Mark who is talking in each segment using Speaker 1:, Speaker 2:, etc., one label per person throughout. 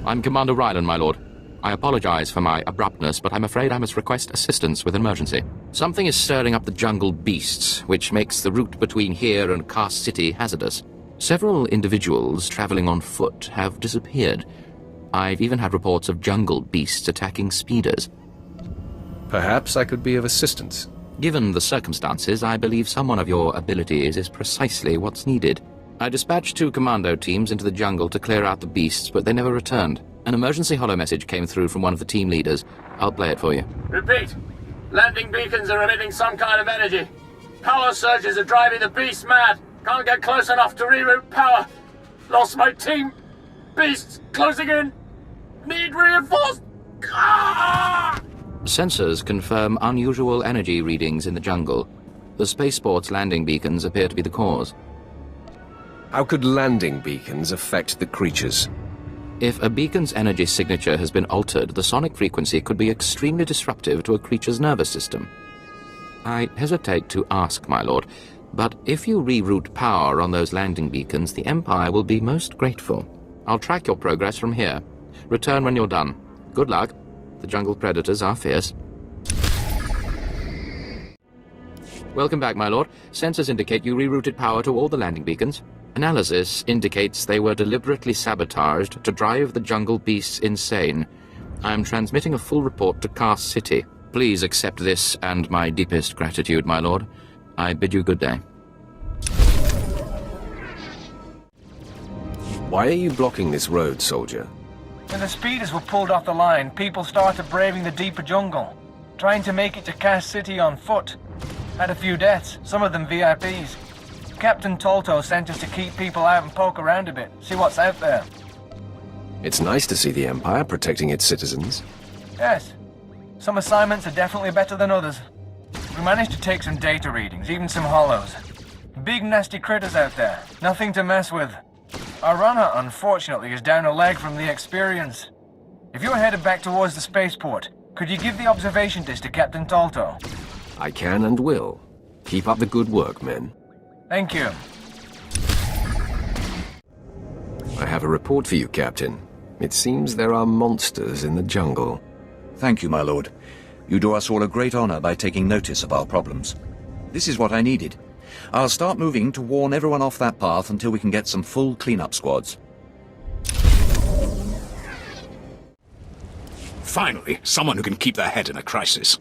Speaker 1: I'm Commander Rylan, my lord. I apologize for my abruptness, but I'm afraid I must request assistance with an emergency. Something is stirring up the jungle beasts, which makes the route between here and Kaas City hazardous. Several individuals traveling on foot have disappeared. I've even had reports of jungle beasts attacking speeders.
Speaker 2: Perhaps I could be of assistance.
Speaker 1: Given the circumstances, I believe someone of your abilities is precisely what's needed. I dispatched 2 commando teams into the jungle to clear out the beasts, but they never returned. An emergency holo message came through from one of the team leaders. I'll play it for you.
Speaker 3: Repeat. Landing beacons are emitting some kind of energy. Power surges are driving the beasts mad. Can't get close enough to reroute power. Lost my team. Beasts closing in. Need reinforced. Ah!
Speaker 1: Sensors confirm unusual energy readings in the jungle. The spaceport's landing beacons appear to be the cause.
Speaker 2: How could landing beacons affect the creatures?
Speaker 1: If a beacon's energy signature has been altered, the sonic frequency could be extremely disruptive to a creature's nervous system. I hesitate to ask, my lord, but if you reroute power on those landing beacons, the Empire will be most grateful. I'll track your progress from here. Return when you're done. Good luck. The jungle predators are fierce. Welcome back, my lord. Sensors indicate you rerouted power to all the landing beacons. Analysis indicates they were deliberately sabotaged to drive the jungle beasts insane. I'm transmitting a full report to Kaas City. Please accept this and my deepest gratitude, my lord. I bid you good day.
Speaker 2: Why are you blocking this road, soldier?
Speaker 4: When the speeders were pulled off the line, people started braving the deeper jungle, trying to make it to Kaas City on foot. Had a few deaths, some of them VIPs. Captain Tolto sent us to keep people out and poke around a bit, see what's out there.
Speaker 2: It's nice to see the Empire protecting its citizens.
Speaker 4: Yes. Some assignments are definitely better than others. We managed to take some data readings, even some hollows. Big nasty critters out there, nothing to mess with. Our runner, unfortunately, is down a leg from the experience. If you're headed back towards the spaceport, could you give the observation disc to Captain Tolto?
Speaker 2: I can and will. Keep up the good work, men.
Speaker 4: Thank you.
Speaker 2: I have a report for you, Captain. It seems there are monsters in the jungle.
Speaker 5: Thank you, my lord. You do us all a great honor by taking notice of our problems. This is what I needed. I'll start moving to warn everyone off that path until we can get some full cleanup squads.
Speaker 6: Finally, someone who can keep their head in a crisis.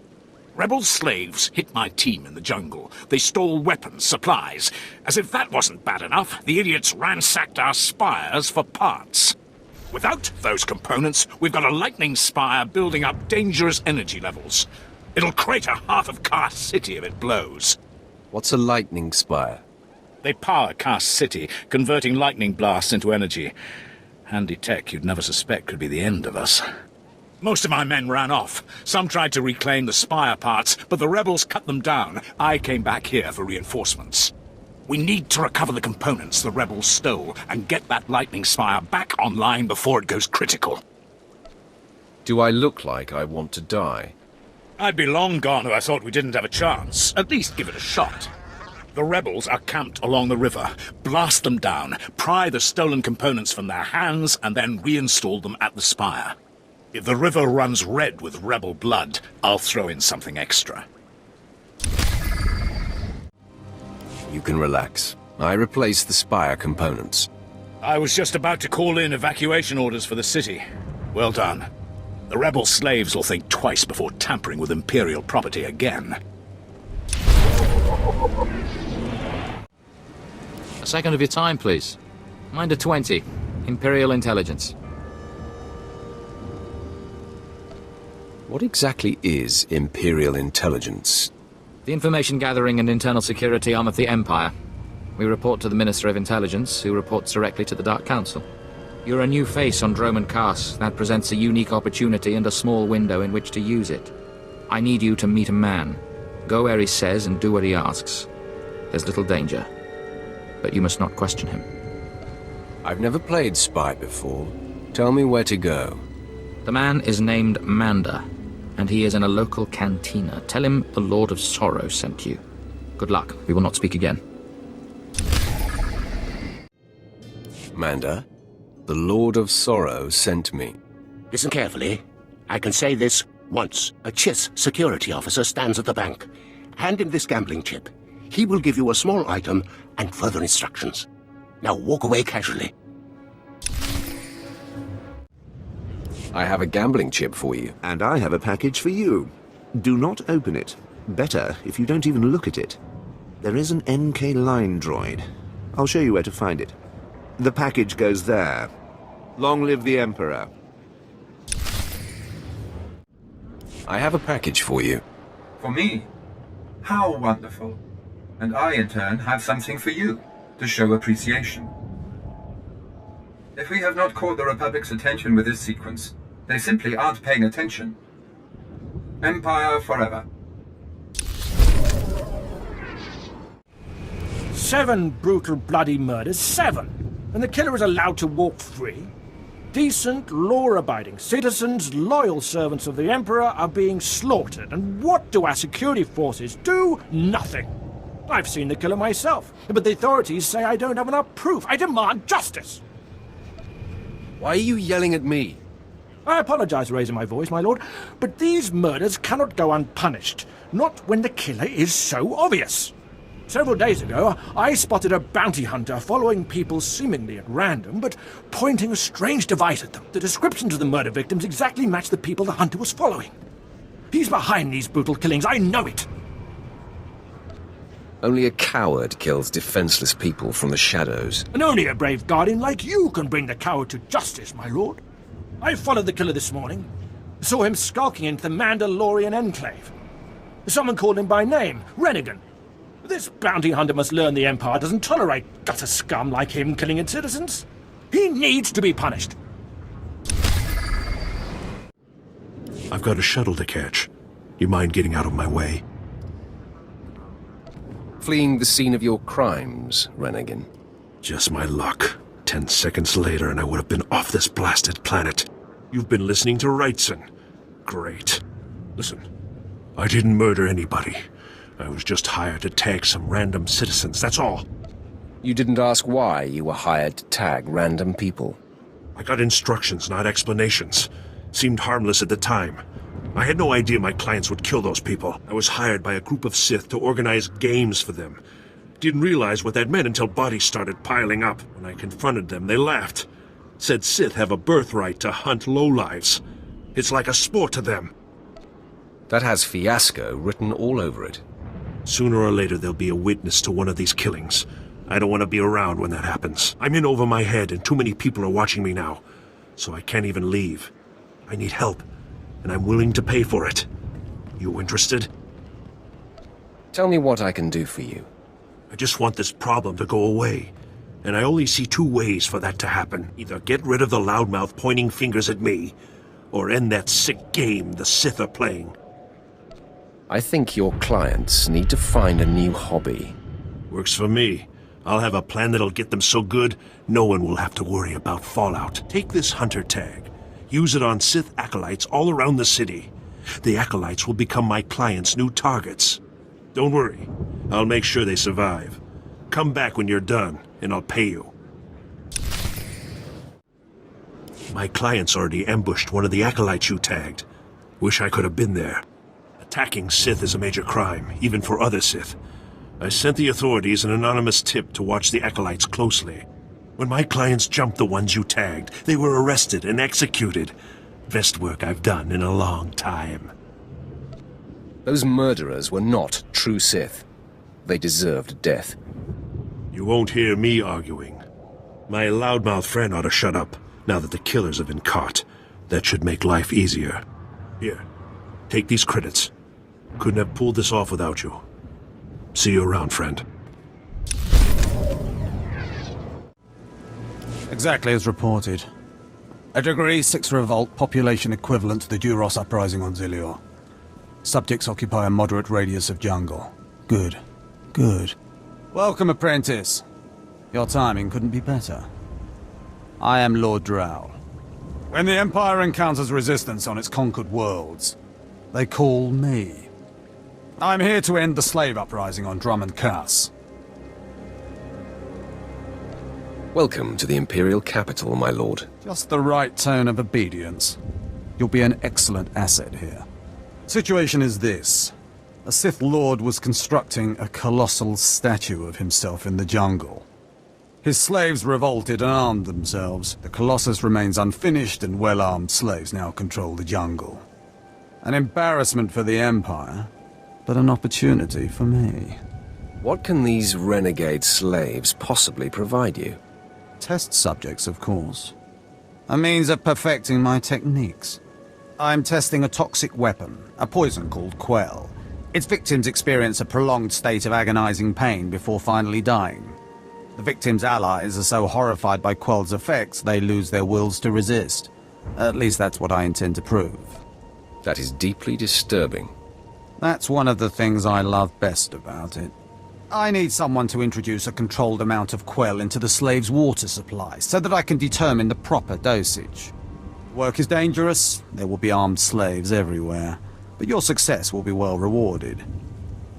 Speaker 6: Rebel slaves hit my team in the jungle. They stole weapons, supplies. As if that wasn't bad enough, the idiots ransacked our spires for parts. Without those components, we've got a lightning spire building up dangerous energy levels. It'll crater half of Kaas City if it blows.
Speaker 2: What's a lightning spire?
Speaker 6: They power Kaas City, converting lightning blasts into energy. Handy tech you'd never suspect could be the end of us. Most of my men ran off. Some tried to reclaim the spire parts, but the rebels cut them down. I came back here for reinforcements. We need to recover the components the rebels stole and get that lightning spire back online before it goes critical.
Speaker 2: Do I look like I want to die?
Speaker 6: I'd be long gone if I thought we didn't have a chance. At least give it a shot. The rebels are camped along the river. Blast them down, pry the stolen components from their hands, and then reinstall them at the spire. If the river runs red with rebel blood, I'll throw in something extra.
Speaker 2: You can relax. I replaced the spire components.
Speaker 6: I was just about to call in evacuation orders for the city. Well done. The rebel slaves will think twice before tampering with Imperial property again.
Speaker 1: A second of your time, please. Minder 20. Imperial Intelligence.
Speaker 2: What exactly is Imperial Intelligence?
Speaker 1: The information gathering and internal security arm of the Empire. We report to the Minister of Intelligence, who reports directly to the Dark Council. You're a new face on Dromund Kaas. That presents a unique opportunity and a small window in which to use it. I need you to meet a man. Go where he says and do what he asks. There's little danger, but you must not question him.
Speaker 2: I've never played spy before. Tell me where to go.
Speaker 1: The man is named Manda, and he is in a local cantina. Tell him the Lord of Sorrow sent you. Good luck. We will not speak again.
Speaker 2: Manda? The Lord of Sorrow sent me.
Speaker 7: Listen carefully. I can say this once. A Chiss security officer stands at the bank. Hand him this gambling chip. He will give you a small item and further instructions. Now walk away casually.
Speaker 2: I have a gambling chip for you.
Speaker 8: And I have a package for you. Do not open it. Better if you don't even look at it. There is an NK line droid. I'll show you where to find it. The package goes there. Long live the Emperor.
Speaker 2: I have a package for you.
Speaker 9: For me? How wonderful. And I, in turn, have something for you, to show appreciation. If we have not caught the Republic's attention with this sequence, they simply aren't paying attention. Empire forever.
Speaker 10: 7 brutal, bloody murders. 7! And the killer is allowed to walk free? Decent, law-abiding citizens, loyal servants of the Emperor are being slaughtered. And what do our security forces do? Nothing. I've seen the killer myself, but the authorities say I don't have enough proof. I demand justice!
Speaker 2: Why are you yelling at me?
Speaker 10: I apologize for raising my voice, my lord, but these murders cannot go unpunished. Not when the killer is so obvious. Several days ago, I spotted a bounty hunter following people seemingly at random, but pointing a strange device at them. The descriptions of the murder victims exactly match the people the hunter was following. He's behind these brutal killings, I know it!
Speaker 2: Only a coward kills defenseless people from the shadows.
Speaker 10: And only a brave guardian like you can bring the coward to justice, my lord. I followed the killer this morning. Saw him skulking into the Mandalorian enclave. Someone called him by name, Rennigan. This bounty hunter must learn the Empire doesn't tolerate gutter scum like him killing its citizens. He needs to be punished.
Speaker 11: I've got a shuttle to catch. You mind getting out of my way?
Speaker 2: Fleeing the scene of your crimes, Rennigan.
Speaker 11: Just my luck. 10 seconds later and I would have been off this blasted planet. You've been listening to Wrightson. Great. Listen, I didn't murder anybody. I was just hired to tag some random citizens, that's all.
Speaker 2: You didn't ask why you were hired to tag random people.
Speaker 11: I got instructions, not explanations. Seemed harmless at the time. I had no idea my clients would kill those people. I was hired by a group of Sith to organize games for them. Didn't realize what that meant until bodies started piling up. When I confronted them, they laughed. Said Sith have a birthright to hunt lowlives. It's like a sport to them.
Speaker 2: That has fiasco written all over it.
Speaker 11: Sooner or later there'll be a witness to one of these killings. I don't want to be around when that happens. I'm in over my head and too many people are watching me now. So I can't even leave. I need help, and I'm willing to pay for it. You interested?
Speaker 2: Tell me what I can do for you.
Speaker 11: I just want this problem to go away. And I only see 2 ways for that to happen. Either get rid of the loudmouth pointing fingers at me, or end that sick game the Sith are playing.
Speaker 2: I think your clients need to find a new hobby.
Speaker 11: Works for me. I'll have a plan that'll get them so good, no one will have to worry about fallout. Take this hunter tag. Use it on Sith acolytes all around the city. The acolytes will become my clients' new targets. Don't worry. I'll make sure they survive. Come back when you're done, and I'll pay you. My clients already ambushed one of the acolytes you tagged. Wish I could have been there. Attacking Sith is a major crime, even for other Sith. I sent the authorities an anonymous tip to watch the acolytes closely. When my clients jumped the ones you tagged, they were arrested and executed. Best work I've done in a long time.
Speaker 2: Those murderers were not true Sith. They deserved death.
Speaker 11: You won't hear me arguing. My loudmouth friend ought to shut up, now that the killers have been caught. That should make life easier. Here, take these credits. Couldn't have pulled this off without you. See you around, friend.
Speaker 12: Exactly as reported. A Degree 6 revolt, population equivalent to the Duros uprising on Zilior. Subjects occupy a moderate radius of jungle. Good. Good. Welcome, apprentice. Your timing couldn't be better. I am Lord Drow. When the Empire encounters resistance on its conquered worlds, they call me. I'm here to end the slave uprising on Dromund Kaas.
Speaker 2: Welcome to the Imperial capital, my lord.
Speaker 12: Just the right tone of obedience. You'll be an excellent asset here. Situation is this. A Sith Lord was constructing a colossal statue of himself in the jungle. His slaves revolted and armed themselves. The Colossus remains unfinished, and well-armed slaves now control the jungle. An embarrassment for the Empire, but an opportunity for me.
Speaker 2: What can these renegade slaves possibly provide you?
Speaker 12: Test subjects, of course. A means of perfecting my techniques. I'm testing a toxic weapon, a poison called Quell. Its victims experience a prolonged state of agonizing pain before finally dying. The victims' allies are so horrified by Quell's effects, they lose their wills to resist. At least that's what I intend to prove.
Speaker 2: That is deeply disturbing.
Speaker 12: That's one of the things I love best about it. I need someone to introduce a controlled amount of Quell into the slaves' water supply, so that I can determine the proper dosage. Work is dangerous, there will be armed slaves everywhere, but your success will be well rewarded.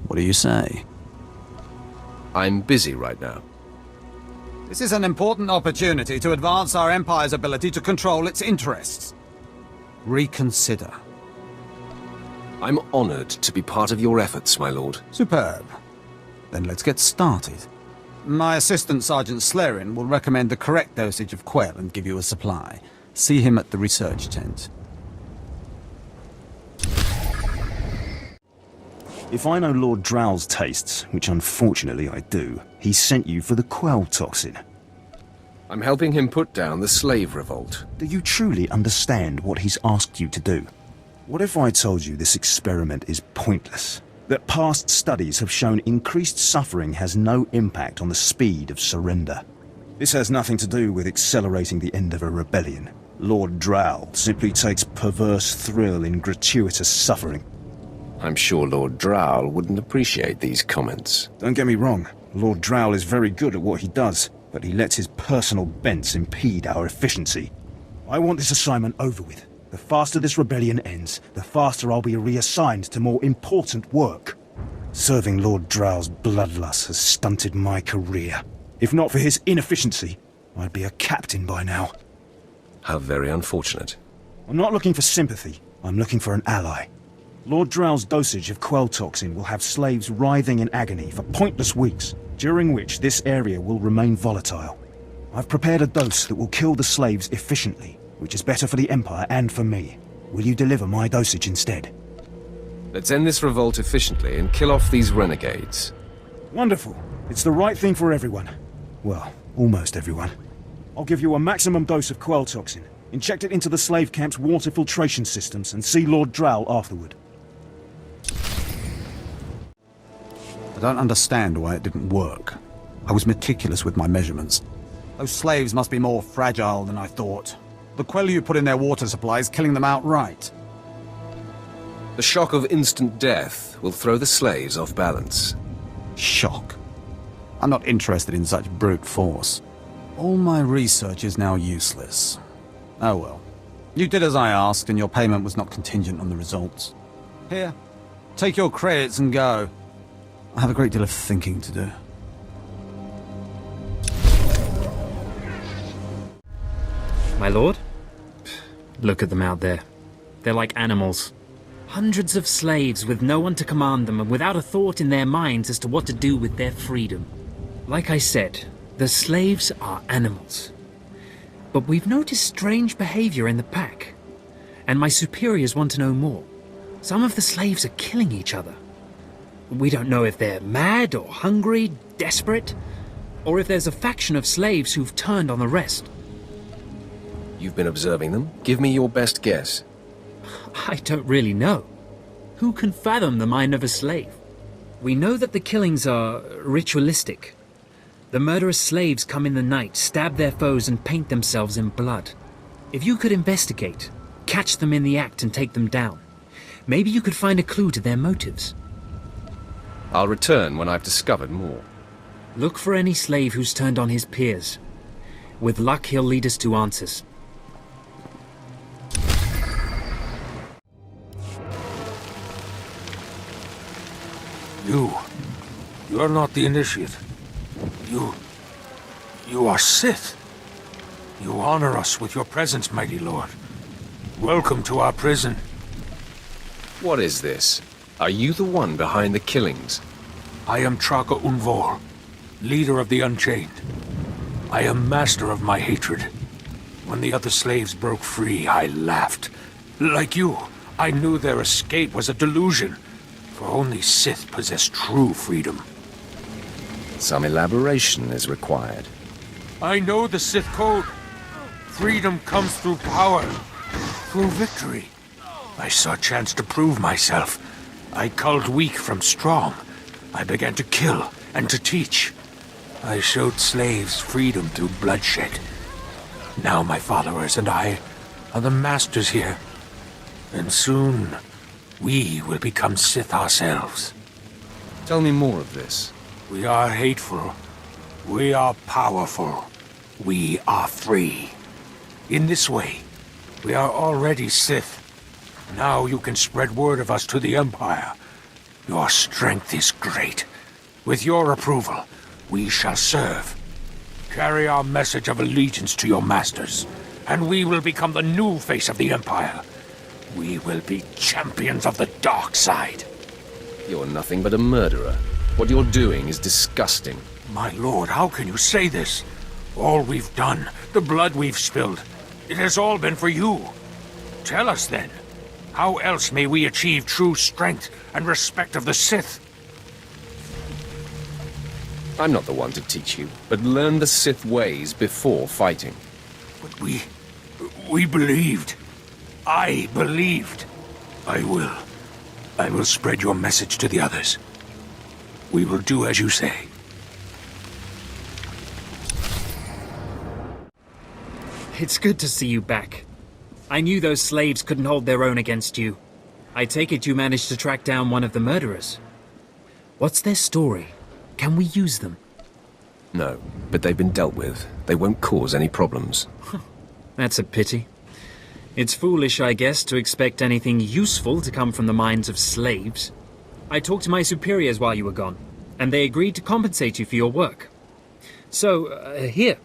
Speaker 12: What do you say?
Speaker 2: I'm busy right now.
Speaker 12: This is an important opportunity to advance our Empire's ability to control its interests. Reconsider.
Speaker 2: I'm honored to be part of your efforts, my lord.
Speaker 12: Superb. Then let's get started. My assistant, Sergeant Slarin, will recommend the correct dosage of Quell and give you a supply. See him at the research tent.
Speaker 13: If I know Lord Drow's tastes, which unfortunately I do, he sent you for the Quell toxin.
Speaker 2: I'm helping him put down the slave revolt.
Speaker 13: Do you truly understand what he's asked you to do? What if I told you this experiment is pointless? That past studies have shown increased suffering has no impact on the speed of surrender. This has nothing to do with accelerating the end of a rebellion. Lord Drow simply takes perverse thrill in gratuitous suffering.
Speaker 2: I'm sure Lord Drow wouldn't appreciate these comments.
Speaker 13: Don't get me wrong, Lord Drow is very good at what he does, but he lets his personal bents impede our efficiency. I want this assignment over with. The faster this rebellion ends, the faster I'll be reassigned to more important work. Serving Lord Drow's bloodlust has stunted my career. If not for his inefficiency, I'd be a captain by now.
Speaker 2: How very unfortunate.
Speaker 13: I'm not looking for sympathy, I'm looking for an ally. Lord Drow's dosage of Quell toxin will have slaves writhing in agony for pointless weeks, during which this area will remain volatile. I've prepared a dose that will kill the slaves efficiently, which is better for the Empire and for me. Will you deliver my dosage instead?
Speaker 2: Let's end this revolt efficiently and kill off these renegades.
Speaker 13: Wonderful. It's the right thing for everyone. Well, almost everyone. I'll give you a maximum dose of Quell toxin. Inject it into the slave camp's water filtration systems and see Lord Drow afterward.
Speaker 12: I don't understand why it didn't work. I was meticulous with my measurements. Those slaves must be more fragile than I thought. The Quell you put in their water supply is killing them outright.
Speaker 2: The shock of instant death will throw the slaves off balance.
Speaker 12: Shock? I'm not interested in such brute force. All my research is now useless. Oh well. You did as I asked, and your payment was not contingent on the results. Here, take your credits and go. I have a great deal of thinking to do.
Speaker 14: My lord? Look at them out there. They're like animals. Hundreds of slaves with no one to command them and without a thought in their minds as to what to do with their freedom. Like I said, the slaves are animals. But we've noticed strange behavior in the pack. And my superiors want to know more. Some of the slaves are killing each other. We don't know if they're mad or hungry, desperate, or if there's a faction of slaves who've turned on the rest.
Speaker 2: You've been observing them? Give me your best guess.
Speaker 14: I don't really know. Who can fathom the mind of a slave? We know that the killings are ritualistic. The murderous slaves come in the night, stab their foes and paint themselves in blood. If you could investigate, catch them in the act and take them down, maybe you could find a clue to their motives.
Speaker 2: I'll return when I've discovered more.
Speaker 14: Look for any slave who's turned on his peers. With luck, he'll lead us to answers.
Speaker 15: You're not the initiate.
Speaker 11: You are Sith. You honor us with your presence, mighty lord. Welcome to our prison.
Speaker 2: What is this? Are you the one behind the killings?
Speaker 11: I am Traka Unvor, leader of the Unchained. I am master of my hatred. When the other slaves broke free, I laughed. Like you, I knew their escape was a delusion, for only Sith possess true freedom.
Speaker 2: Some elaboration is required.
Speaker 11: I know the Sith code. Freedom comes through power, through victory. I saw a chance to prove myself. I culled weak from strong. I began to kill and to teach. I showed slaves freedom through bloodshed. Now my followers and I are the masters here. And soon, we will become Sith ourselves.
Speaker 2: Tell me more of this.
Speaker 11: We are hateful. We are powerful. We are free. In this way, we are already Sith. Now you can spread word of us to the Empire. Your strength is great. With your approval, we shall serve. Carry our message of allegiance to your masters, and we will become the new face of the Empire. We will be champions of the dark side.
Speaker 2: You're nothing but a murderer. What you're doing is disgusting.
Speaker 11: My lord, how can you say this? All we've done, the blood we've spilled, it has all been for you. Tell us then, how else may we achieve true strength and respect of the Sith?
Speaker 2: I'm not the one to teach you, but learn the Sith ways before fighting.
Speaker 11: But we believed. I believed. I will spread your message to the others. We will do as you say.
Speaker 14: It's good to see you back. I knew those slaves couldn't hold their own against you. I take it you managed to track down one of the murderers. What's their story? Can we use them?
Speaker 2: No, but they've been dealt with. They won't cause any problems.
Speaker 14: That's a pity. It's foolish, I guess, to expect anything useful to come from the minds of slaves. I talked to my superiors while you were gone, and they agreed to compensate you for your work. So, here.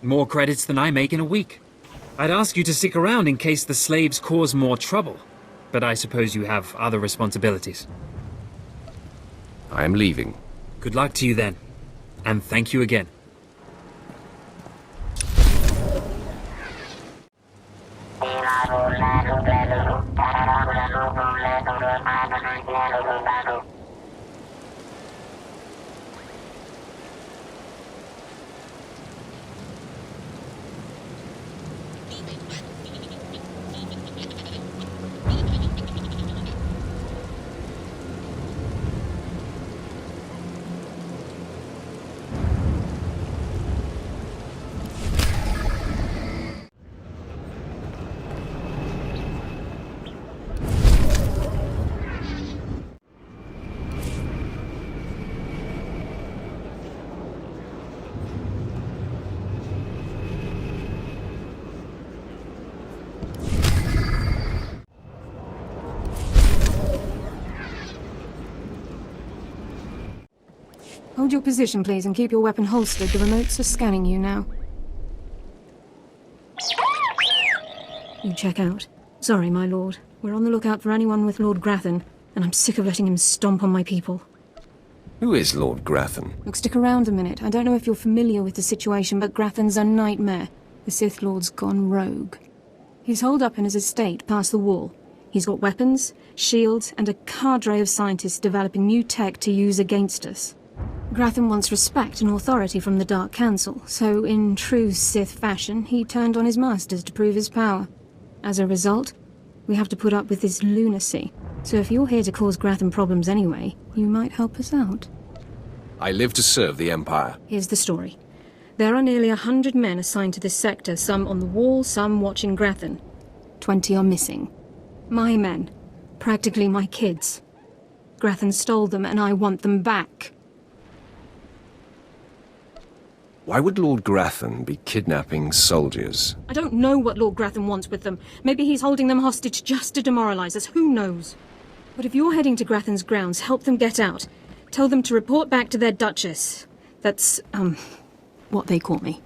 Speaker 14: More credits than I make in a week. I'd ask you to stick around in case the slaves cause more trouble, but I suppose you have other responsibilities.
Speaker 2: I am leaving.
Speaker 14: Good luck to you then, and thank you again.
Speaker 15: Hold your position, please, and keep your weapon holstered. The remotes are scanning you now. You check out. Sorry, my lord. We're on the lookout for anyone with Lord Grathan, and I'm sick of letting him stomp on my people.
Speaker 2: Who is Lord Grathan?
Speaker 15: Look, stick around a minute. I don't know if you're familiar with the situation, but Grathan's a nightmare. The Sith Lord's gone rogue. He's holed up in his estate past the wall. He's got weapons, shields, and a cadre of scientists developing new tech to use against us. Grathan wants respect and authority from the Dark Council, so in true Sith fashion, he turned on his masters to prove his power. As a result, we have to put up with this lunacy. So if you're here to cause Grathan problems anyway, you might help us out.
Speaker 2: I live to serve the Empire.
Speaker 15: Here's the story. There are nearly 100 men assigned to this sector, some on the wall, some watching Grathan. 20 are missing. My men. Practically my kids. Grathan stole them, and I want them back.
Speaker 2: Why would Lord Grathan be kidnapping soldiers?
Speaker 15: I don't know what Lord Grathan wants with them. Maybe he's holding them hostage just to demoralize us. Who knows? But if you're heading to Grathan's grounds, help them get out. Tell them to report back to their Duchess. That's, what they call me.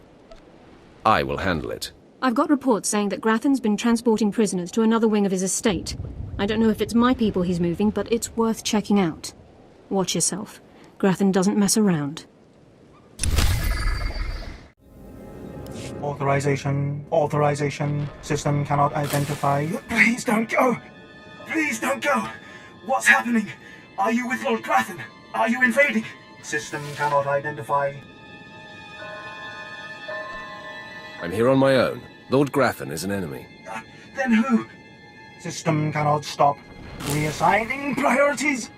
Speaker 2: I will handle it.
Speaker 15: I've got reports saying that Grathan's been transporting prisoners to another wing of his estate. I don't know if it's my people he's moving, but it's worth checking out. Watch yourself. Grathan doesn't mess around.
Speaker 16: Authorization. Authorization. System cannot identify.
Speaker 17: Please don't go! Please don't go! What's happening? Are you with Lord Grathan? Are you invading?
Speaker 16: System cannot identify.
Speaker 2: I'm here on my own. Lord Grathan is an enemy.
Speaker 17: Then who?
Speaker 16: System cannot stop. Reassigning priorities.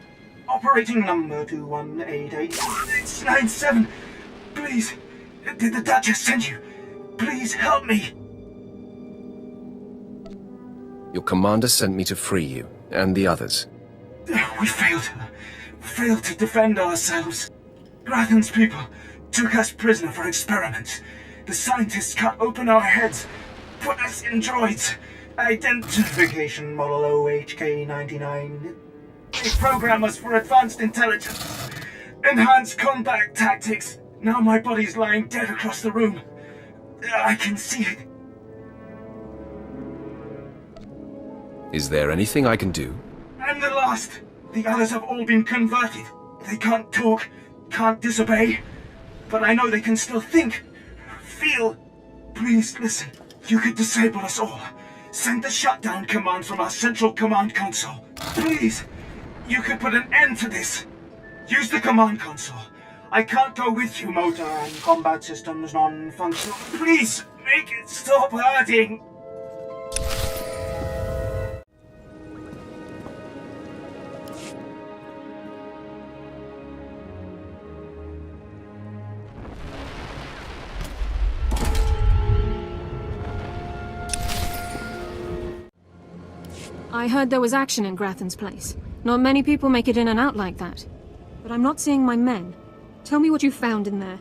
Speaker 17: Operating number 2188-697. Please, did the Duchess send you? Please help me.
Speaker 2: Your commander sent me to free you, and the others.
Speaker 17: We failed. Failed to defend ourselves. Grathan's people took us prisoner for experiments. The scientists cut open our heads, put us in droids. Identification model OHK-99. They program us for advanced intelligence. Enhanced combat tactics. Now my body's lying dead across the room. I can see it.
Speaker 2: Is there anything I can do?
Speaker 17: I'm the last. The others have all been converted. They can't talk, can't disobey. But I know they can still think, feel. Please listen. You could disable us all. Send the shutdown command from our central command console. Please. You could put an end to this. Use the command console. I can't go with you, motor and combat systems non-functional. Please, make it stop hurting.
Speaker 15: I heard there was action in Grathan's place. Not many people make it in and out like that. But I'm not seeing my men. Tell me what you found in there.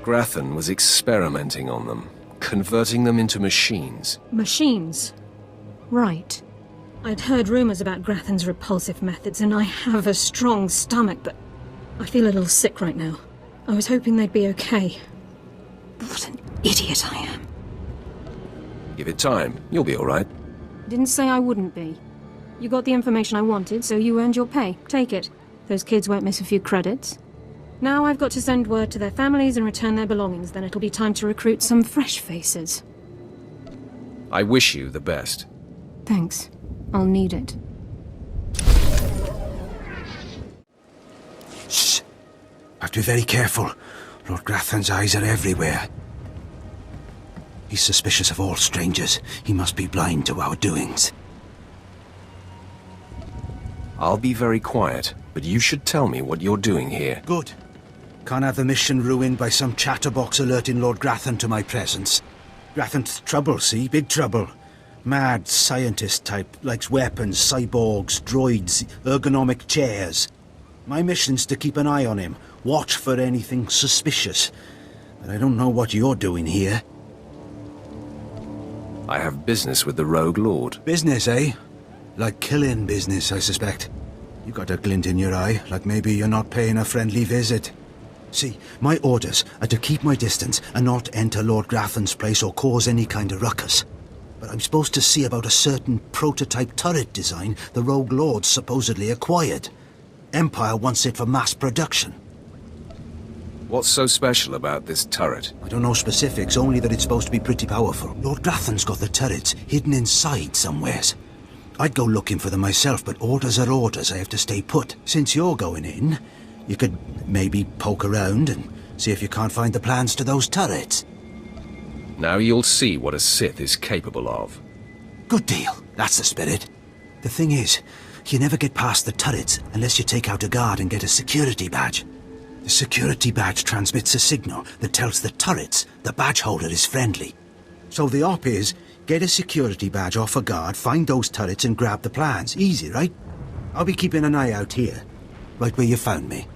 Speaker 2: Grathan was experimenting on them, converting them into machines.
Speaker 15: Machines? Right. I'd heard rumors about Grathan's repulsive methods, and I have a strong stomach, but I feel a little sick right now. I was hoping they'd be okay. What an idiot I am.
Speaker 2: Give it time. You'll be all right.
Speaker 15: Didn't say I wouldn't be. You got the information I wanted, so you earned your pay. Take it. Those kids won't miss a few credits. Now I've got to send word to their families and return their belongings, then it'll be time to recruit some fresh faces.
Speaker 2: I wish you the best.
Speaker 15: Thanks. I'll need it.
Speaker 18: Shh! Have to be very careful. Lord Grathan's eyes are everywhere. He's suspicious of all strangers. He must be blind to our doings.
Speaker 2: I'll be very quiet, but you should tell me what you're doing here.
Speaker 18: Good. Can't have the mission ruined by some chatterbox alerting Lord Grathan to my presence. Grathan's trouble, see? Big trouble. Mad scientist type, likes weapons, cyborgs, droids, ergonomic chairs. My mission's to keep an eye on him, watch for anything suspicious. But I don't know what you're doing here.
Speaker 2: I have business with the Rogue Lord.
Speaker 18: Business, eh? Like killing business, I suspect. You got a glint in your eye, like maybe you're not paying a friendly visit. See, my orders are to keep my distance and not enter Lord Grathan's place or cause any kind of ruckus. But I'm supposed to see about a certain prototype turret design the Rogue Lord supposedly acquired. Empire wants it for mass production.
Speaker 2: What's so special about this turret?
Speaker 18: I don't know specifics, only that it's supposed to be pretty powerful. Lord Grathan's got the turrets hidden inside somewheres. I'd go looking for them myself, but orders are orders. I have to stay put. Since you're going in, you could maybe poke around and see if you can't find the plans to those turrets.
Speaker 2: Now you'll see what a Sith is capable of.
Speaker 18: Good deal. That's the spirit. The thing is, you never get past the turrets unless you take out a guard and get a security badge. The security badge transmits a signal that tells the turrets the badge holder is friendly. So the op is, get a security badge off a guard, find those turrets and grab the plans. Easy, right? I'll be keeping an eye out here, right where you found me.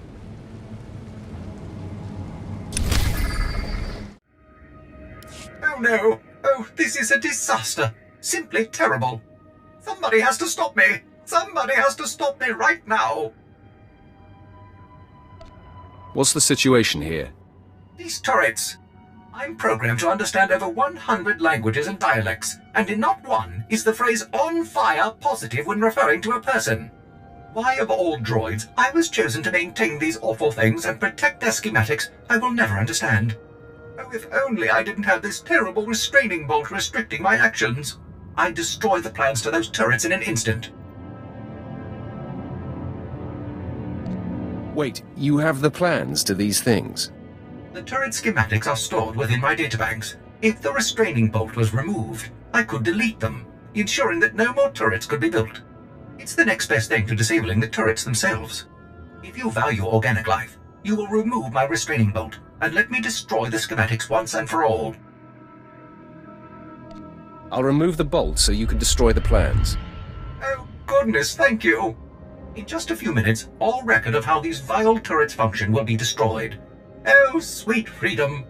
Speaker 17: Oh no! Oh, this is a disaster! Simply terrible! Somebody has to stop me! Somebody has to stop me right now!
Speaker 2: What's the situation here?
Speaker 19: These turrets. I'm programmed to understand over 100 languages and dialects, and in not one is the phrase "on fire" positive when referring to a person. Why, of all droids, I was chosen to maintain these awful things and protect their schematics, I will never understand. Oh, if only I didn't have this terrible restraining bolt restricting my actions. I'd destroy the plans to those turrets in an instant.
Speaker 2: Wait, you have the plans to these things?
Speaker 19: The turret schematics are stored within my databanks. If the restraining bolt was removed, I could delete them, ensuring that no more turrets could be built. It's the next best thing to disabling the turrets themselves. If you value organic life, you will remove my restraining bolt and let me destroy the schematics once and for all.
Speaker 2: I'll remove the bolt so you can destroy the plans.
Speaker 19: Oh, goodness, thank you! In just a few minutes, all record of how these vile turrets function will be destroyed. Oh, sweet freedom!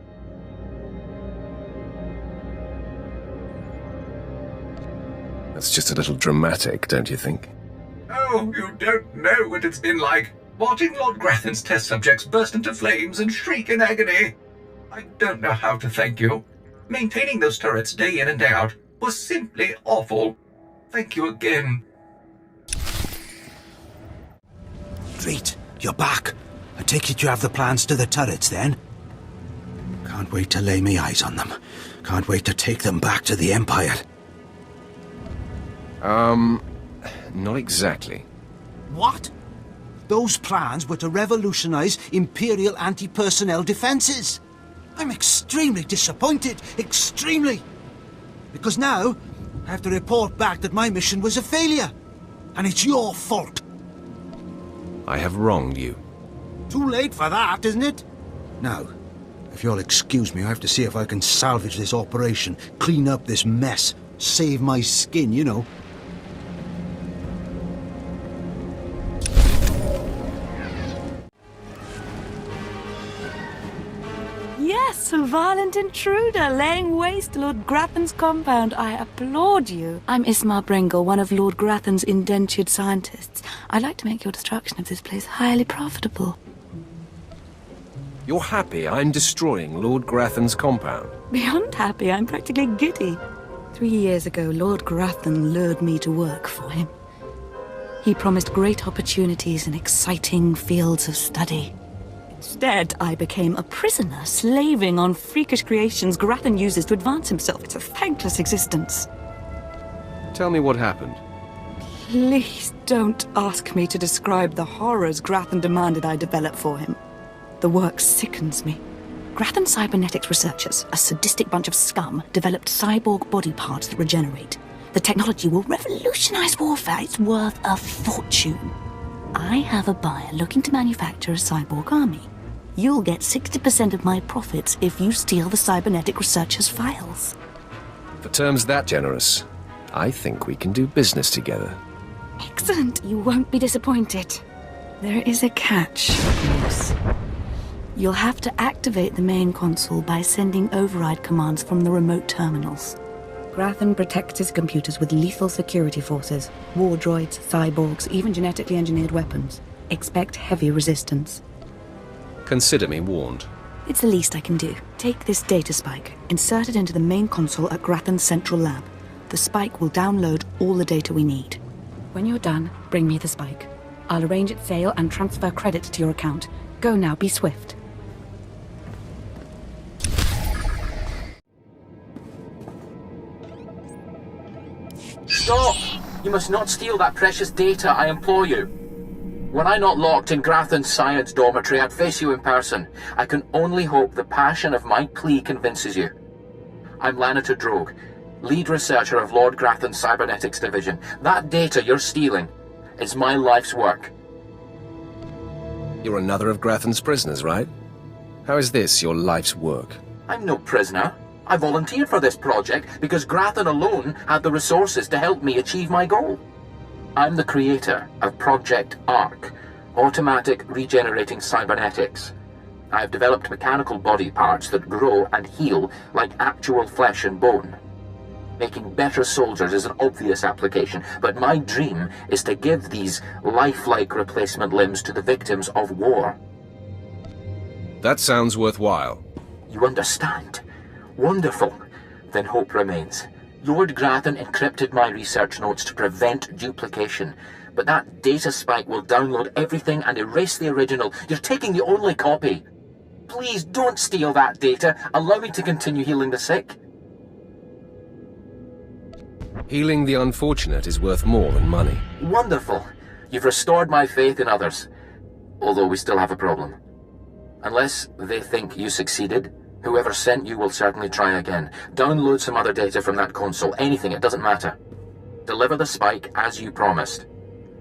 Speaker 2: That's just a little dramatic, don't you think?
Speaker 19: Oh, you don't know what it's been like, watching Lord Grathan's test subjects burst into flames and shriek in agony. I don't know how to thank you. Maintaining those turrets day in and day out was simply awful. Thank you again.
Speaker 18: Great, you're back. I take it you have the plans to the turrets, then? Can't wait to lay my eyes on them. Can't wait to take them back to the Empire.
Speaker 2: Not exactly.
Speaker 18: What? Those plans were to revolutionize Imperial anti-personnel defenses. I'm extremely disappointed. Extremely. Because now, I have to report back that my mission was a failure. And it's your fault.
Speaker 2: I have wronged you.
Speaker 18: Too late for that, isn't it? Now, if you'll excuse me, I have to see if I can salvage this operation, clean up this mess, save my skin, you know.
Speaker 20: Yes, a violent intruder laying waste to Lord Grathan's compound. I applaud you. I'm Ismar Brengle, one of Lord Grathan's indentured scientists. I'd like to make your destruction of this place highly profitable.
Speaker 2: You're happy I'm destroying Lord Grathan's compound?
Speaker 20: Beyond happy, I'm practically giddy. 3 years ago, Lord Grathan lured me to work for him. He promised great opportunities and exciting fields of study. Instead, I became a prisoner, slaving on freakish creations Grathan uses to advance himself. It's a thankless existence.
Speaker 2: Tell me what happened.
Speaker 20: Please don't ask me to describe the horrors Grathan demanded I develop for him. The work sickens me. Grathan cybernetics researchers, a sadistic bunch of scum, developed cyborg body parts that regenerate. The technology will revolutionize warfare. It's worth a fortune. I have a buyer looking to manufacture a cyborg army. You'll get 60% of my profits if you steal the cybernetic researchers' files.
Speaker 2: For terms that generous, I think we can do business together.
Speaker 20: Excellent. You won't be disappointed. There is a catch, yes. You'll have to activate the main console by sending override commands from the remote terminals. Grathan protects his computers with lethal security forces, war droids, cyborgs, even genetically engineered weapons. Expect heavy resistance.
Speaker 2: Consider me warned.
Speaker 20: It's the least I can do. Take this data spike, insert it into the main console at Grathan's central lab. The spike will download all the data we need. When you're done, bring me the spike. I'll arrange its sale and transfer credits to your account. Go now, be swift.
Speaker 3: Stop! You must not steal that precious data, I implore you. Were I not locked in Grathan's science dormitory, I'd face you in person. I can only hope the passion of my plea convinces you. I'm Lanator Drogue, lead researcher of Lord Grathan's Cybernetics Division. That data you're stealing is my life's work.
Speaker 2: You're another of Grathan's prisoners, right? How is this your life's work?
Speaker 3: I'm no prisoner. I volunteered for this project because Grathan alone had the resources to help me achieve my goal. I'm the creator of Project ARC, Automatic Regenerating Cybernetics. I've developed mechanical body parts that grow and heal like actual flesh and bone. Making better soldiers is an obvious application, but my dream is to give these lifelike replacement limbs to the victims of war.
Speaker 2: That sounds worthwhile.
Speaker 3: You understand? Wonderful. Then hope remains. Lord Grathan encrypted my research notes to prevent duplication, but that data spike will download everything and erase the original. You're taking the only copy. Please don't steal that data. Allow me to continue healing the sick.
Speaker 2: Healing the unfortunate is worth more than money.
Speaker 3: Wonderful. You've restored my faith in others. Although we still have a problem. Unless they think you succeeded, whoever sent you will certainly try again. Download some other data from that console. Anything, it doesn't matter. Deliver the spike as you promised.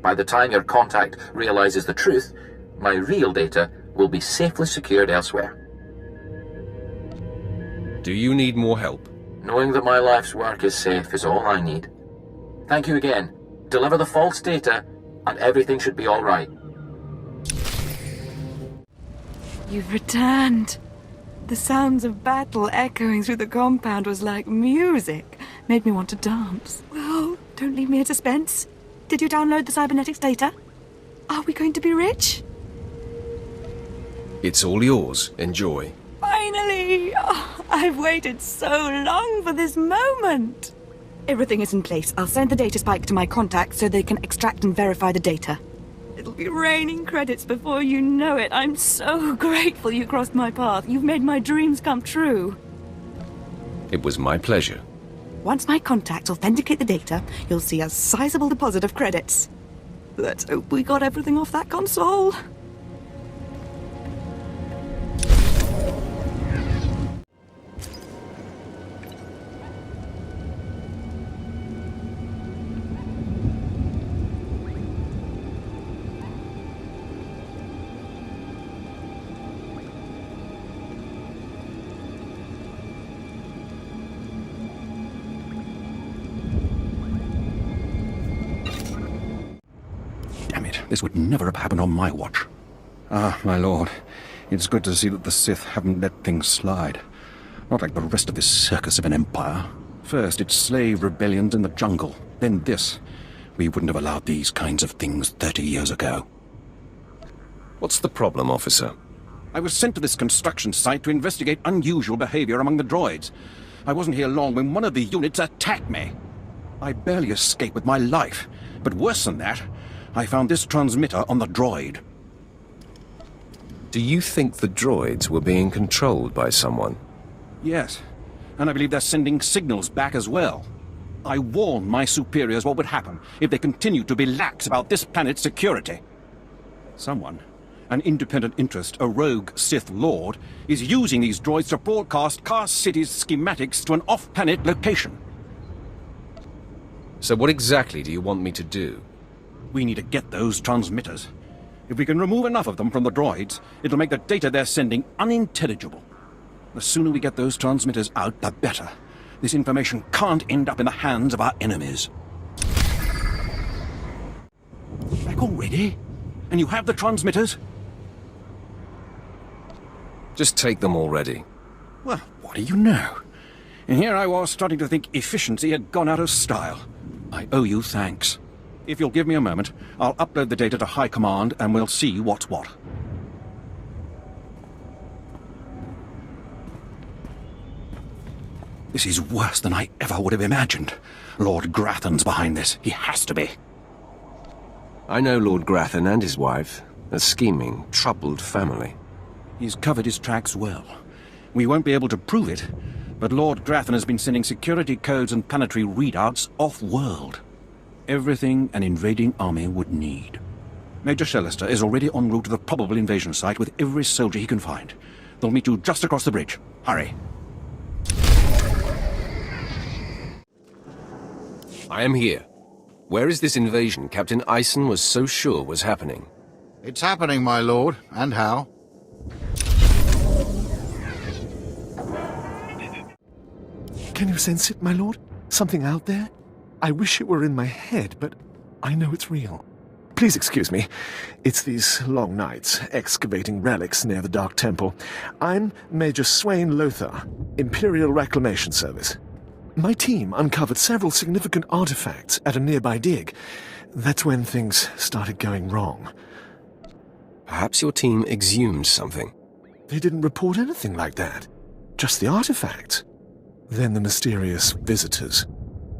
Speaker 3: By the time your contact realizes the truth, my real data will be safely secured elsewhere.
Speaker 2: Do you need more help?
Speaker 3: Knowing that my life's work is safe is all I need. Thank you again. Deliver the false data, and everything should be all right.
Speaker 20: You've returned. The sounds of battle echoing through the compound was like music. Made me want to dance. Well, don't leave me in suspense. Did you download the cybernetics data? Are we going to be rich?
Speaker 2: It's all yours. Enjoy.
Speaker 20: Finally! Oh, I've waited so long for this moment. Everything is in place. I'll send the data spike to my contacts so they can extract and verify the data. It'll be raining credits before you know it. I'm so grateful you crossed my path. You've made my dreams come true.
Speaker 2: It was my pleasure.
Speaker 20: Once my contacts authenticate the data, you'll see a sizable deposit of credits. Let's hope we got everything off that console.
Speaker 13: This would never have happened on my watch. Ah, my lord. It's good to see that the Sith haven't let things slide. Not like the rest of this circus of an empire. First, it's slave rebellions in the jungle. Then this. We wouldn't have allowed these kinds of things 30 years ago.
Speaker 2: What's the problem, officer?
Speaker 13: I was sent to this construction site to investigate unusual behavior among the droids. I wasn't here long when one of the units attacked me. I barely escaped with my life. But worse than that, I found this transmitter on the droid.
Speaker 2: Do you think the droids were being controlled by someone?
Speaker 13: Yes, and I believe they're sending signals back as well. I warned my superiors what would happen if they continued to be lax about this planet's security. Someone, an independent interest, a rogue Sith Lord, is using these droids to broadcast Kaas City's schematics to an off-planet location.
Speaker 2: So what exactly do you want me to do?
Speaker 13: We need to get those transmitters. If we can remove enough of them from the droids, it'll make the data they're sending unintelligible. The sooner we get those transmitters out, the better. This information can't end up in the hands of our enemies. Back already? And you have the transmitters?
Speaker 2: Just take them already.
Speaker 13: Well, what do you know? And here I was starting to think efficiency had gone out of style. I owe you thanks. If you'll give me a moment, I'll upload the data to High Command and we'll see what's what. This is worse than I ever would have imagined. Lord Grathan's behind this. He has to be.
Speaker 2: I know Lord Grathan and his wife. A scheming, troubled family.
Speaker 13: He's covered his tracks well. We won't be able to prove it, but Lord Grathan has been sending security codes and planetary readouts off-world. Everything an invading army would need. Major Shellister is already en route to the probable invasion site with every soldier he can find. They'll meet you just across the bridge. Hurry.
Speaker 2: I am here. Where is this invasion Captain Ison was so sure was happening?
Speaker 21: It's happening, my lord. And how?
Speaker 22: Can you sense it, my lord? Something out there? I wish it were in my head, but I know it's real. Please excuse me. It's these long nights, excavating relics near the Dark Temple. I'm Major Swain Lothar, Imperial Reclamation Service. My team uncovered several significant artifacts at a nearby dig. That's when things started going wrong.
Speaker 2: Perhaps your team exhumed something.
Speaker 22: They didn't report anything like that. Just the artifacts. Then the mysterious visitors.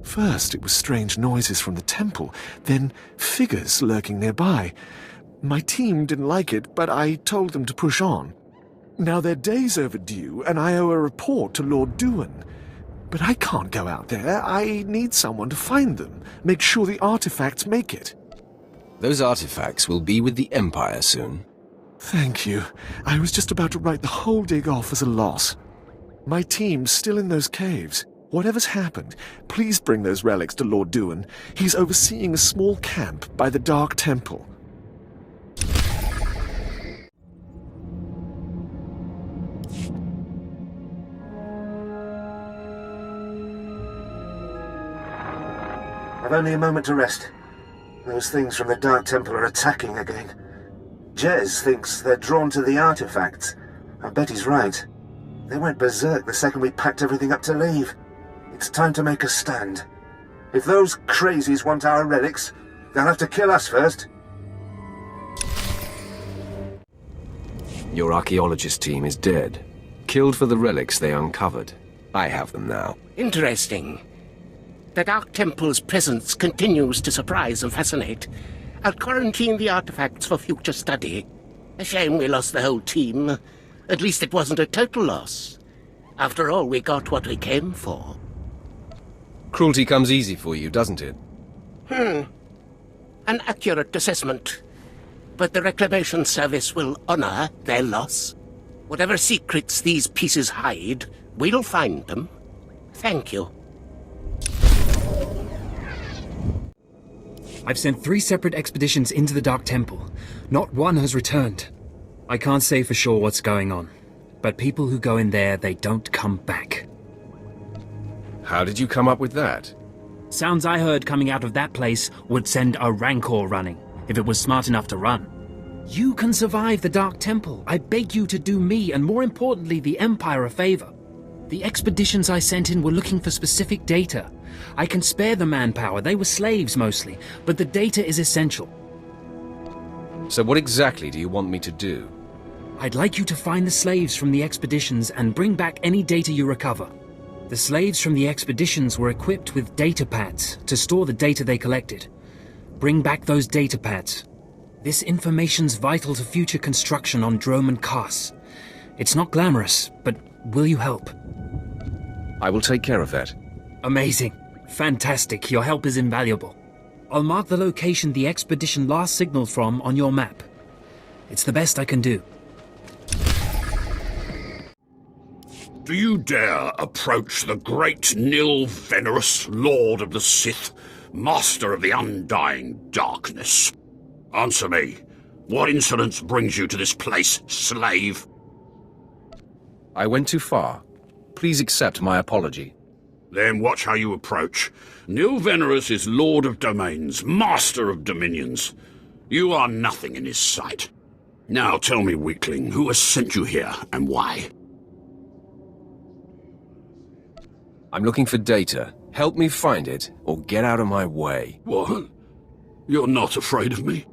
Speaker 22: First, it was strange noises from the temple, then figures lurking nearby. My team didn't like it, but I told them to push on. Now they're days overdue, and I owe a report to Lord Duan. But I can't go out there. I need someone to find them, make sure the artifacts make it.
Speaker 2: Those artifacts will be with the Empire soon.
Speaker 22: Thank you. I was just about to write the whole dig off as a loss. My team's still in those caves. Whatever's happened, please bring those relics to Lord Duan. He's overseeing a small camp by the Dark Temple.
Speaker 8: I've only a moment to rest. Those things from the Dark Temple are attacking again. Jez thinks they're drawn to the artifacts. I bet he's right. They went berserk the second we packed everything up to leave. It's time to make a stand. If those crazies want our relics, they'll have to kill us first.
Speaker 2: Your archaeologist team is dead. Killed for the relics they uncovered. I have them now.
Speaker 7: Interesting. The Dark Temple's presence continues to surprise and fascinate. I'll quarantine the artifacts for future study. A shame we lost the whole team. At least it wasn't a total loss. After all, we got what we came for.
Speaker 2: Cruelty comes easy for you, doesn't it?
Speaker 7: An accurate assessment. But the Reclamation Service will honor their loss. Whatever secrets these pieces hide, we'll find them. Thank you.
Speaker 14: I've sent 3 separate expeditions into the Dark Temple. Not one has returned. I can't say for sure what's going on, but people who go in there, they don't come back.
Speaker 2: How did you come up with that?
Speaker 14: Sounds I heard coming out of that place would send a Rancor running, if it was smart enough to run. You can survive the Dark Temple. I beg you to do me, and more importantly, the Empire a favor. The expeditions I sent in were looking for specific data. I can spare the manpower, they were slaves mostly, but the data is essential.
Speaker 2: So what exactly do you want me to do?
Speaker 14: I'd like you to find the slaves from the expeditions and bring back any data you recover. The slaves from the expeditions were equipped with data pads to store the data they collected. Bring back those data pads. This information's vital to future construction on Dromund Kaas. It's not glamorous, but will you help?
Speaker 2: I will take care of that.
Speaker 14: Amazing. Fantastic. Your help is invaluable. I'll mark the location the expedition last signaled from on your map. It's the best I can do.
Speaker 4: Do you dare approach the great Nil Venerus, Lord of the Sith, Master of the Undying Darkness? Answer me. What insolence brings you to this place, slave?
Speaker 2: I went too far. Please accept my apology.
Speaker 4: Then watch how you approach. Nil Venerus is Lord of Domains, Master of Dominions. You are nothing in his sight. Now tell me, weakling, who has sent you here and why?
Speaker 2: I'm looking for data. Help me find it, or get out of my way.
Speaker 4: What? You're not afraid of me?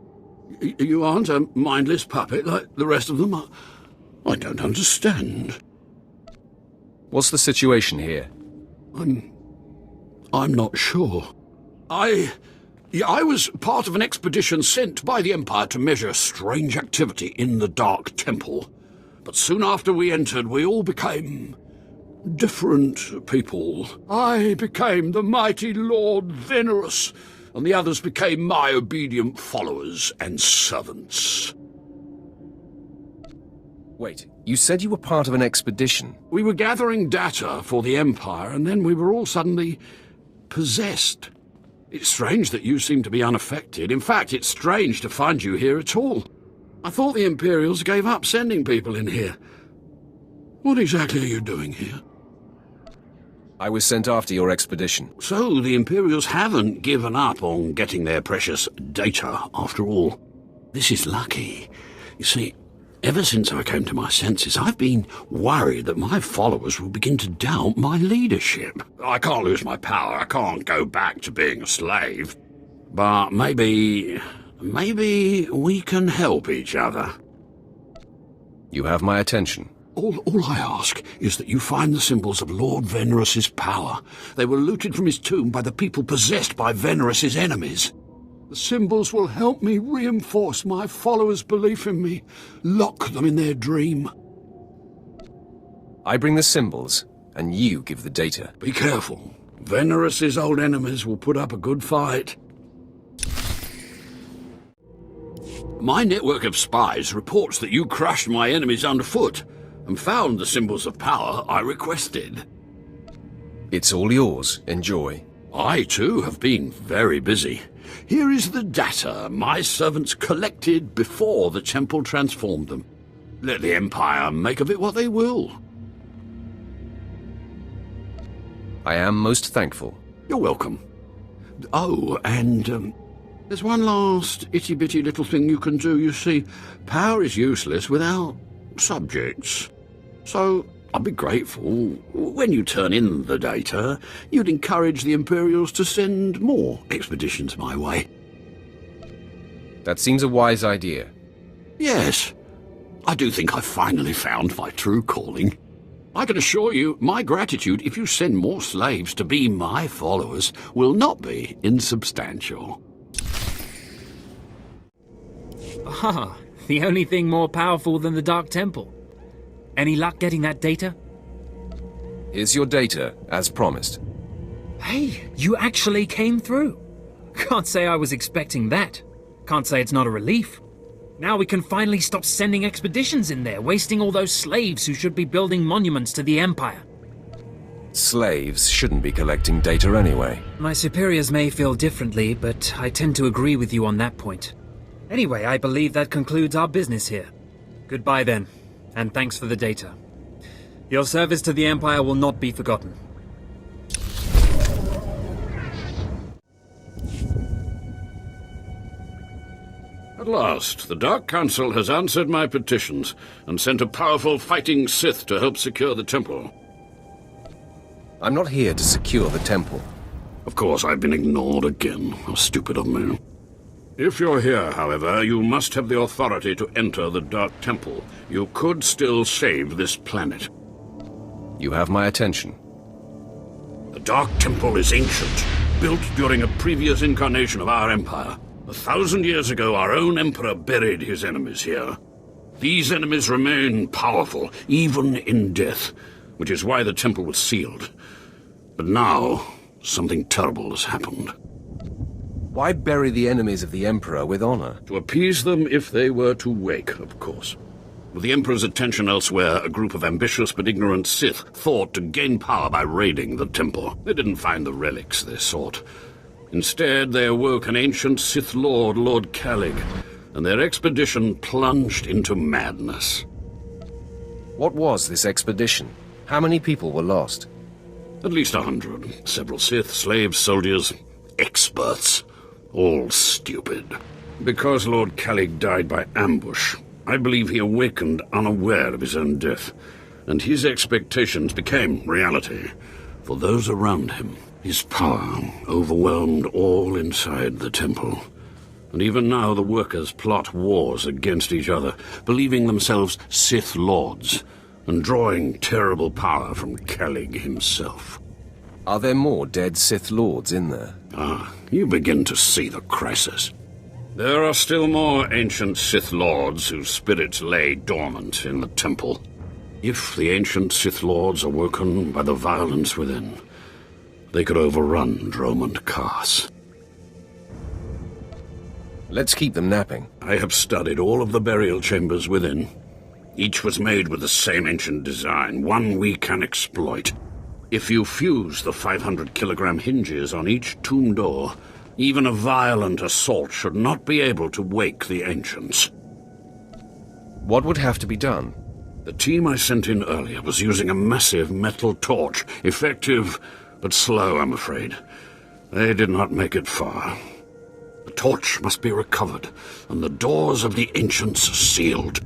Speaker 4: You aren't a mindless puppet like the rest of them? I don't understand.
Speaker 2: What's the situation here?
Speaker 4: I'm not sure. I was part of an expedition sent by the Empire to measure strange activity in the Dark Temple. But soon after we entered, we all became different people. I became the mighty Lord Venerus, and the others became my obedient followers and servants.
Speaker 2: Wait, you said you were part of an expedition?
Speaker 4: We were gathering data for the Empire, and then we were all suddenly possessed. It's strange that you seem to be unaffected. In fact, it's strange to find you here at all. I thought the Imperials gave up sending people in here. What exactly are you doing here?
Speaker 2: I was sent after your expedition.
Speaker 4: So the Imperials haven't given up on getting their precious data, after all. This is lucky. You see, ever since I came to my senses, I've been worried that my followers will begin to doubt my leadership. I can't lose my power. I can't go back to being a slave. But maybe we can help each other.
Speaker 2: You have my attention.
Speaker 4: All I ask is that you find the symbols of Lord Veneris's power. They were looted from his tomb by the people possessed by Veneris's enemies. The symbols will help me reinforce my followers' belief in me, lock them in their dream.
Speaker 2: I bring the symbols, and you give the data.
Speaker 4: Be careful. Veneris's old enemies will put up a good fight. My network of spies reports that you crushed my enemies underfoot and found the symbols of power I requested.
Speaker 2: It's all yours. Enjoy.
Speaker 4: I, too, have been very busy. Here is the data my servants collected before the temple transformed them. Let the Empire make of it what they will.
Speaker 2: I am most thankful.
Speaker 4: You're welcome. Oh, and there's one last itty-bitty little thing you can do. You see, power is useless without subjects. So I'd be grateful when you turn in the data, you'd encourage the Imperials to send more expeditions my way.
Speaker 2: That seems a wise idea.
Speaker 4: Yes, I do think I've finally found my true calling. I can assure you my gratitude if you send more slaves to be my followers will not be insubstantial.
Speaker 14: Ah, the only thing more powerful than the Dark Temple. Any luck getting that data?
Speaker 2: Here's your data, as promised.
Speaker 14: Hey, you actually came through. Can't say I was expecting that. Can't say it's not a relief. Now we can finally stop sending expeditions in there, wasting all those slaves who should be building monuments to the Empire.
Speaker 2: Slaves shouldn't be collecting data anyway.
Speaker 14: My superiors may feel differently, but I tend to agree with you on that point. Anyway, I believe that concludes our business here. Goodbye then, and thanks for the data. Your service to the Empire will not be forgotten.
Speaker 4: At last, the Dark Council has answered my petitions and sent a powerful fighting Sith to help secure the temple.
Speaker 2: I'm not here to secure the temple.
Speaker 4: Of course, I've been ignored again. How stupid of me. If you're here, however, you must have the authority to enter the Dark Temple. You could still save this planet.
Speaker 2: You have my attention.
Speaker 4: The Dark Temple is ancient, built during a previous incarnation of our Empire. 1,000 years ago, our own Emperor buried his enemies here. These enemies remain powerful, even in death, which is why the temple was sealed. But now, something terrible has happened.
Speaker 2: Why bury the enemies of the Emperor with honor?
Speaker 4: To appease them if they were to wake, of course. With the Emperor's attention elsewhere, a group of ambitious but ignorant Sith thought to gain power by raiding the temple. They didn't find the relics they sought. Instead, they awoke an ancient Sith Lord, Lord Kalig, and their expedition plunged into madness.
Speaker 2: What was this expedition? How many people were lost?
Speaker 4: At least 100. Several Sith, slaves, soldiers, experts. All stupid. Because Lord Kalig died by ambush, I believe he awakened unaware of his own death, and his expectations became reality for those around him. His power overwhelmed all inside the temple. And even now the workers plot wars against each other, believing themselves Sith Lords, and drawing terrible power from Kalig himself.
Speaker 2: Are there more dead Sith Lords in there?
Speaker 4: Ah, you begin to see the crisis. There are still more ancient Sith Lords whose spirits lay dormant in the temple. If the ancient Sith Lords are woken by the violence within, they could overrun Dromund Kaas.
Speaker 2: Let's keep them napping.
Speaker 4: I have studied all of the burial chambers within. Each was made with the same ancient design, one we can exploit. If you fuse the 500-kilogram hinges on each tomb door, even a violent assault should not be able to wake the ancients.
Speaker 2: What would have to be done?
Speaker 4: The team I sent in earlier was using a massive metal torch. Effective, but slow, I'm afraid. They did not make it far. The torch must be recovered, and the doors of the ancients sealed.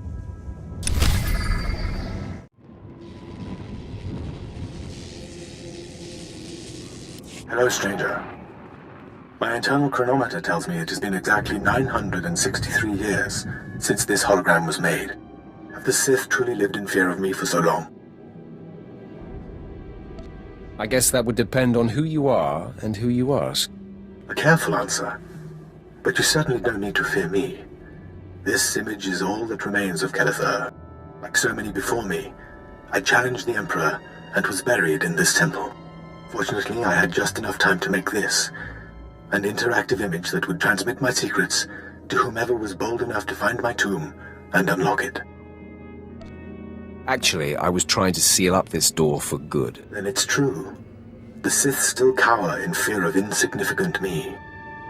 Speaker 5: Hello, stranger. My internal chronometer tells me it has been exactly 963 years since this hologram was made. Have the Sith truly lived in fear of me for so long?
Speaker 2: I guess that would depend on who you are and who you ask.
Speaker 5: A careful answer. But you certainly don't need to fear me. This image is all that remains of Kelethur. Like so many before me, I challenged the Emperor and was buried in this temple. Fortunately, I had just enough time to make this, an interactive image that would transmit my secrets to whomever was bold enough to find my tomb and unlock it.
Speaker 2: Actually, I was trying to seal up this door for good.
Speaker 5: Then it's true. The Sith still cower in fear of insignificant me.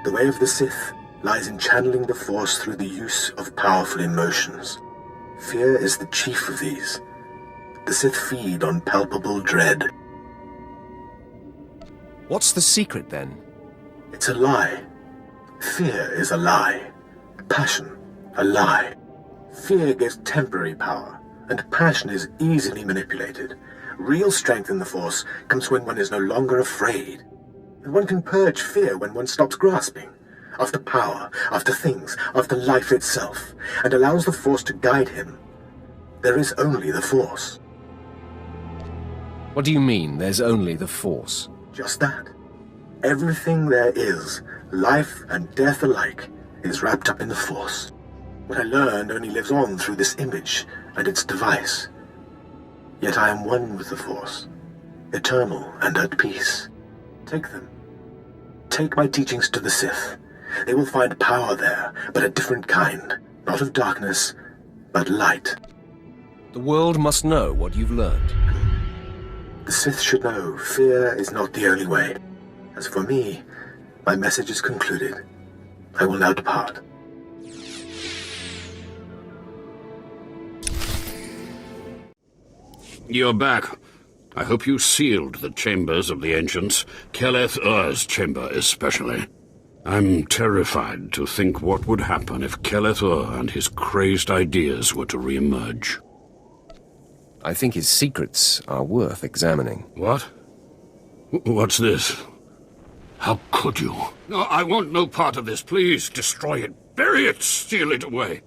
Speaker 5: The way of the Sith lies in channeling the Force through the use of powerful emotions. Fear is the chief of these. The Sith feed on palpable dread.
Speaker 2: What's the secret, then?
Speaker 5: It's a lie. Fear is a lie. Passion, a lie. Fear gives temporary power, and passion is easily manipulated. Real strength in the Force comes when one is no longer afraid. And one can purge fear when one stops grasping. After power, after things, after life itself, and allows the Force to guide him. There is only the Force.
Speaker 2: What do you mean, there's only the Force?
Speaker 5: Just that. Everything there is, life and death alike, is wrapped up in the Force. What I learned only lives on through this image and its device. Yet I am one with the Force, eternal and at peace. Take them. Take my teachings to the Sith. They will find power there, but a different kind. Not of darkness, but light.
Speaker 2: The world must know what you've learned.
Speaker 5: The Sith should know fear is not the only way. As for me, my message is concluded. I will now depart.
Speaker 4: You're back. I hope you sealed the chambers of the ancients, Kelethur's chamber especially. I'm terrified to think what would happen if Kelethur and his crazed ideas were to re-emerge.
Speaker 2: I think his secrets are worth examining.
Speaker 4: What? What's this? How could you? No, I want no part of this. Please, destroy it. Bury it. Steal it away.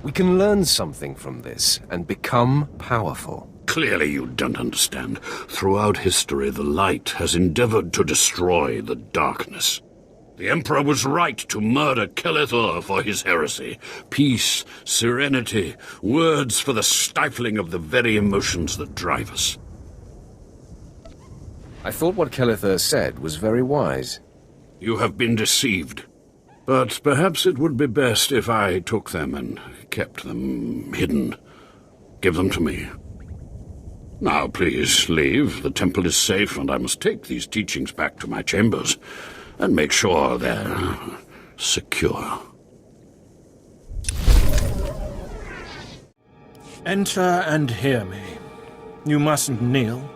Speaker 2: We can learn something from this and become powerful.
Speaker 4: Clearly you don't understand. Throughout history, the light has endeavored to destroy the darkness. The Emperor was right to murder Kelethur for his heresy. Peace, serenity, words for the stifling of the very emotions that drive us.
Speaker 2: I thought what Kelethur said was very wise.
Speaker 4: You have been deceived. But perhaps it would be best if I took them and kept them hidden. Give them to me. Now, please, leave. The temple is safe, and I must take these teachings back to my chambers and make sure they're secure.
Speaker 10: Enter and hear me. You mustn't kneel.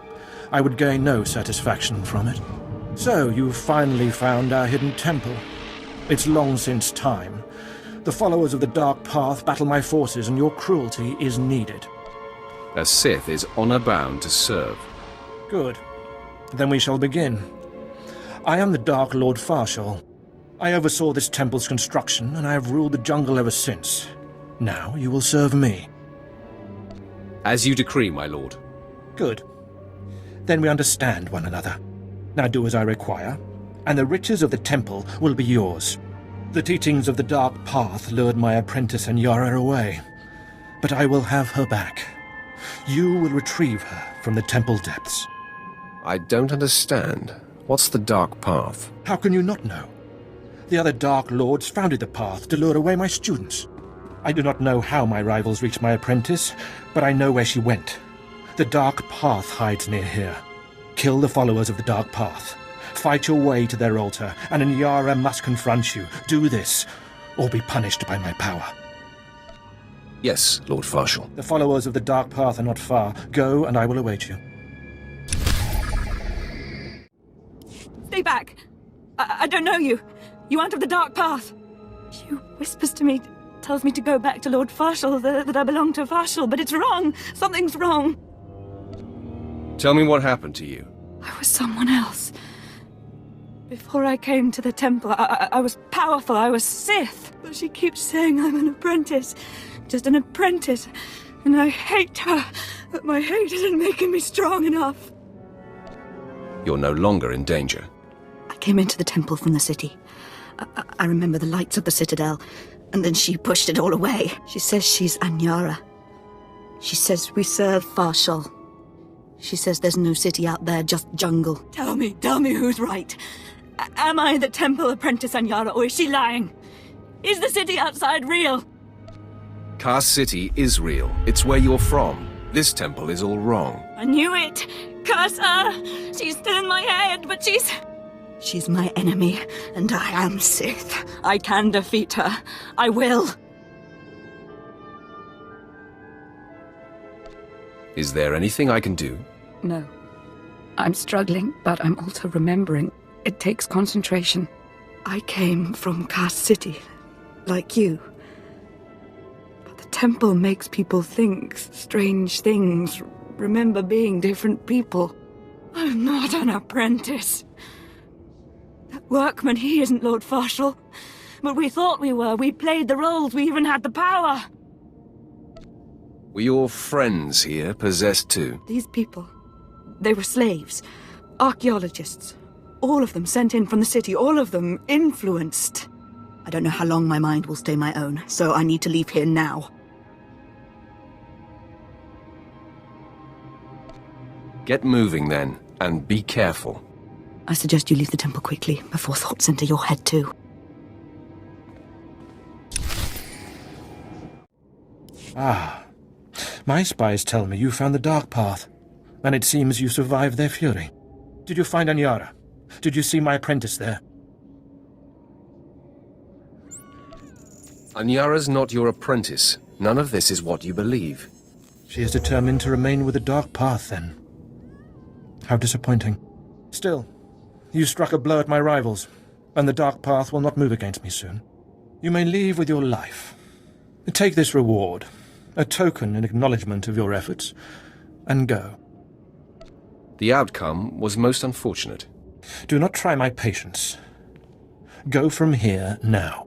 Speaker 10: I would gain no satisfaction from it. So, you've finally found our hidden temple. It's long since time. The followers of the Dark Path battle my forces, and your cruelty is needed.
Speaker 2: A Sith is honor-bound to serve.
Speaker 10: Good. Then we shall begin. I am the Dark Lord Farshal. I oversaw this temple's construction, and I have ruled the jungle ever since. Now you will serve me.
Speaker 2: As you decree, my lord.
Speaker 10: Good. Then we understand one another. Now do as I require, and the riches of the temple will be yours. The teachings of the Dark Path lured my apprentice Anyara away, but I will have her back. You will retrieve her from the temple depths.
Speaker 2: I don't understand. What's the Dark Path?
Speaker 10: How can you not know? The other Dark Lords founded the path to lure away my students. I do not know how my rivals reached my apprentice, but I know where she went. The Dark Path hides near here. Kill the followers of the Dark Path. Fight your way to their altar, and Anyara must confront you. Do this, or be punished by my power.
Speaker 2: Yes, Lord Farshal.
Speaker 10: The followers of the Dark Path are not far. Go, and I will await you.
Speaker 20: Stay back! I don't know you. You aren't of the Dark Path. You whispers to me, tells me to go back to Lord Farshal, that I belong to Farshal, but it's wrong. Something's wrong.
Speaker 2: Tell me what happened to you.
Speaker 20: I was someone else. Before I came to the temple, I was powerful. I was Sith. But she keeps saying I'm an apprentice. just an apprentice, and I hate her, but my hate isn't making me strong enough.
Speaker 2: You're no longer in danger.
Speaker 20: I came into the temple from the city. I remember the lights of the citadel, and then she pushed it all away. She says she's Anyara. She says we serve Farshal. She says there's no city out there, just jungle. Tell me who's right. Am I the temple apprentice Anyara, or is she lying? Is the city outside real?
Speaker 2: Kaas City is real. It's where you're from. This temple is all wrong.
Speaker 20: I knew it! Curse her! She's still in my head, but she's my enemy, and I am Sith. I can defeat her. I will.
Speaker 2: Is there anything I can do?
Speaker 20: No. I'm struggling, but I'm also remembering. It takes concentration. I came from Kaas City, like you. But the temple makes people think strange things, remember being different people. I'm not an apprentice. That workman, he isn't Lord Farshal. But we thought we were. We played the roles. We even had the power.
Speaker 2: Were your friends here possessed too?
Speaker 20: These people, they were slaves, archaeologists. All of them sent in from the city, all of them influenced. I don't know how long my mind will stay my own, so I need to leave here now.
Speaker 2: Get moving then, and be careful.
Speaker 20: I suggest you leave the temple quickly, before thoughts enter your head too.
Speaker 10: Ah. My spies tell me you found the Dark Path, and it seems you survived their fury. Did you find Anyara? Did you see my apprentice there?
Speaker 2: Anyara's not your apprentice. None of this is what you believe.
Speaker 10: She is determined to remain with the Dark Path, then. How disappointing. Still, you struck a blow at my rivals, and the Dark Path will not move against me soon. You may leave with your life. Take this reward, a token in acknowledgement of your efforts, and go.
Speaker 2: The outcome was most unfortunate.
Speaker 10: Do not try my patience. Go from here now.